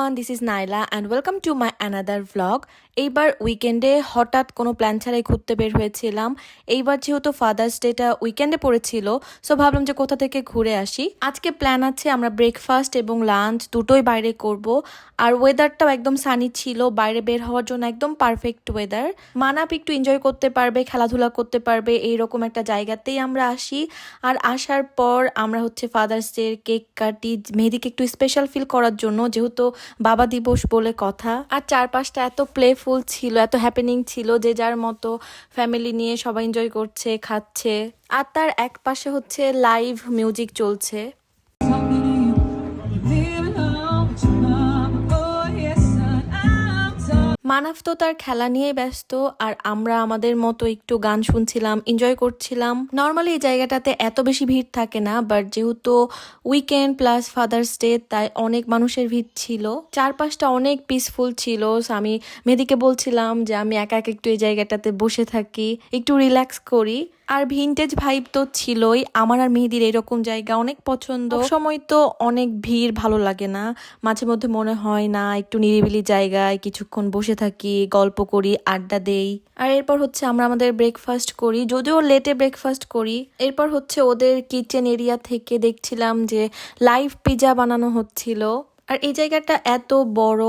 everyone, this is Naila and welcome to my another vlog. এইবার উইকেন্ডে হঠাৎ কোনো প্ল্যান ছাড়াই ঘুরতে বের হয়েছিলাম। এইবার যেহেতু ফাদার্স ডেটা উইকেন্ডে পড়েছিল, সো ভাবলাম যে কোথা থেকে ঘুরে আসি। আজকে প্ল্যান আছে আমরা ব্রেকফাস্ট এবং লাঞ্চ দুটোই বাইরে করব। আর ওয়েদারটাও একদম সানি ছিল, বাইরে বের হওয়ার জন্য একদম পারফেক্ট ওয়েদার। মানাপ একটু এনজয় করতে পারবে, খেলাধুলা করতে পারবে, এইরকম একটা জায়গাতেই আমরা আসি। আর আসার পর আমরা হচ্ছে ফাদার্স ডের কেক কাটি, মেহেদিকে একটু স্পেশাল ফিল করার জন্য, যেহেতু বাবা দিবস বলে কথা। আর চারপাশটা এত প্লেফুল ছিল, এত হ্যাপেনিং ছিল, যে যার মতো ফ্যামিলি নিয়ে সবাই এনজয় করছে, খাচ্ছে। আর তার এক পাশে হচ্ছে লাইভ মিউজিক চলছে। মানাফ তো তার খেলা নিয়ে ব্যস্ত, আর আমরা আমাদের মতো একটু গান শুনছিলাম, এনজয় করছিলাম। নর্মালি এই জায়গাটাতে এত বেশি ভিড় থাকে না, বাট যেহেতু উইকেন্ড প্লাস ফাদার্স ডে, তাই অনেক মানুষের ভিড় ছিল। চারপাশটা অনেক পিসফুল ছিল। আমি মেহেদিকে বলছিলাম যে আমি একা একা একটু এই জায়গাটাতে বসে থাকি, একটু রিল্যাক্স করি। আর ভিনটেজ ভাইব তো ছিলই। আমার আর মেহেদির এরকম জায়গা অনেক পছন্দ। সময় তো অনেক ভিড় ভালো লাগে না, মাঝে মধ্যে মনে হয় না একটু নিরিবিলি জায়গায় কিছুক্ষণ বসে থাকি, গল্প করি, আড্ডা দেই। আর এরপর হচ্ছে আমরা আমাদের ব্রেকফাস্ট করি, যদিও লেটে ব্রেকফাস্ট করি। এরপর হচ্ছে ওদের কিচেন এরিয়া থেকে দেখছিলাম যে লাইভ পিজা বানানো হচ্ছিল। আর এই জায়গাটা এত বড়,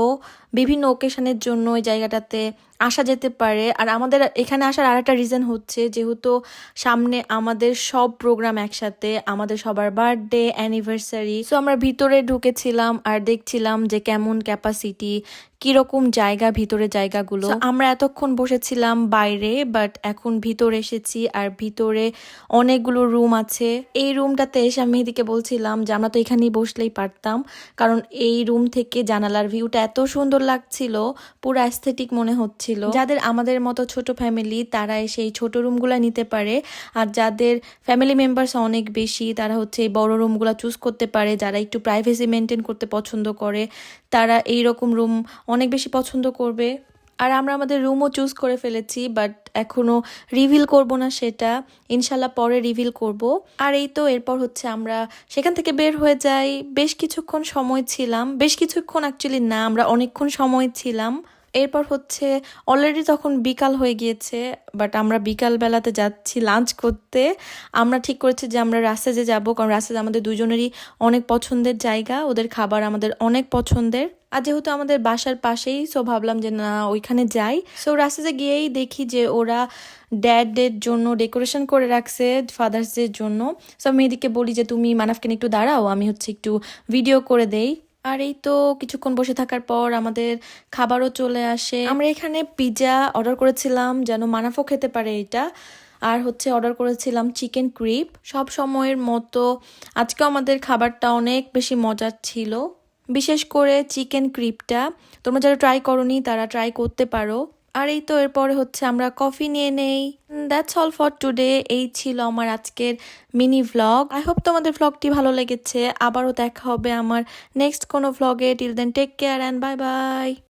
বিভিন্ন ওকেশনের জন্য এই জায়গাটাতে আসা যেতে পারে। আর আমাদের এখানে আসার আরেকটা রিজন হচ্ছে, যেহেতু সামনে আমাদের সব প্রোগ্রাম একসাথে, আমাদের সবার বার্থডে, অ্যানিভার্সারি। সো আমরা ভিতরে ঢুকেছিলাম আর দেখছিলাম যে কেমন ক্যাপাসিটি, কিরকম জায়গা, ভিতরে জায়গাগুলো। আমরা এতক্ষণ বসেছিলাম বাইরে, বাট এখন ভিতরে এসেছি। আর ভিতরে অনেকগুলো রুম আছে। এই রুমটাতে এসে আমি মেহেদিকে বলছিলাম যে আমরা তো এখানেই বসলেই পারতাম, কারণ এই রুম থেকে জানালার ভিউটা এত সুন্দর লাগছিল, পুরো অ্যাস্থেটিক মনে হচ্ছিল। যাদের আমাদের মতো ছোট ফ্যামিলি, তারা এসে এই ছোট রুমগুলো নিতে পারে। আর যাদের ফ্যামিলি মেম্বার্স অনেক বেশি, তারা হচ্ছে এই বড় রুমগুলো চুজ করতে পারে। যারা একটু প্রাইভেসি মেনটেন করতে পছন্দ করে, তারা এইরকম রুম অনেক বেশি পছন্দ করবে। আর আমরা আমাদের রুমও চুজ করে ফেলেছি, বাট এখনো রিভিল করব না সেটা, ইনশাল্লাহ পরে রিভিল করব। আর এই তো এরপর হচ্ছে আমরা সেখান থেকে বের হয়ে যাই। বেশ কিছুক্ষণ সময় ছিলাম, বেশ কিছুক্ষণ অ্যাকচুয়ালি না, আমরা অনেকক্ষণ সময় ছিলাম। এরপর হচ্ছে অলরেডি তখন বিকাল হয়ে গিয়েছে, বাট আমরা বিকাল বেলাতে যাচ্ছি লাঞ্চ করতে। আমরা ঠিক করেছি যে আমরা রাসেজে যাব, কারণ রাসেজ আমাদের দুজনেরই অনেক পছন্দের জায়গা, ওদের খাবার আমাদের অনেক পছন্দের। আর যেহেতু আমাদের বাসার পাশেই, সো ভাবলাম যে না ওইখানে যাই। সো রাসেজে গিয়েই দেখি যে ওরা ড্যাডের জন্য ডেকোরেশন করে রাখছে ফাদার্স ডের জন্য। সো মেহেদিকে বলি যে তুমি মানাফকে একটু দাঁড়াও, আমি হচ্ছে একটু ভিডিও করে দেই। আর এই তো কিছুক্ষণ বসে থাকার পর আমাদের খাবারও চলে আসে। আমরা এখানে পিৎজা অর্ডার করেছিলাম যেন মানাফও খেতে পারে এটা। আর হচ্ছে অর্ডার করেছিলাম চিকেন ক্রিপ। সব সময়ের মতো আজকেও আমাদের খাবারটা অনেক বেশি মজার ছিল, বিশেষ করে চিকেন ক্রিপটা। তোমরা যারা ট্রাই করোনি তারা ট্রাই করতে পারো। আর এই তো এরপরে হচ্ছে আমরা কফি নিয়ে নেই। That's all for today. এই ছিল আমার আজকের মিনি ভ্লগ। আই হোপ তোমাদের ভ্লগটি ভালো লেগেছে। আবারও দেখা হবে আমার নেক্সট কোনো ভ্লগে। Till then take care and bye by.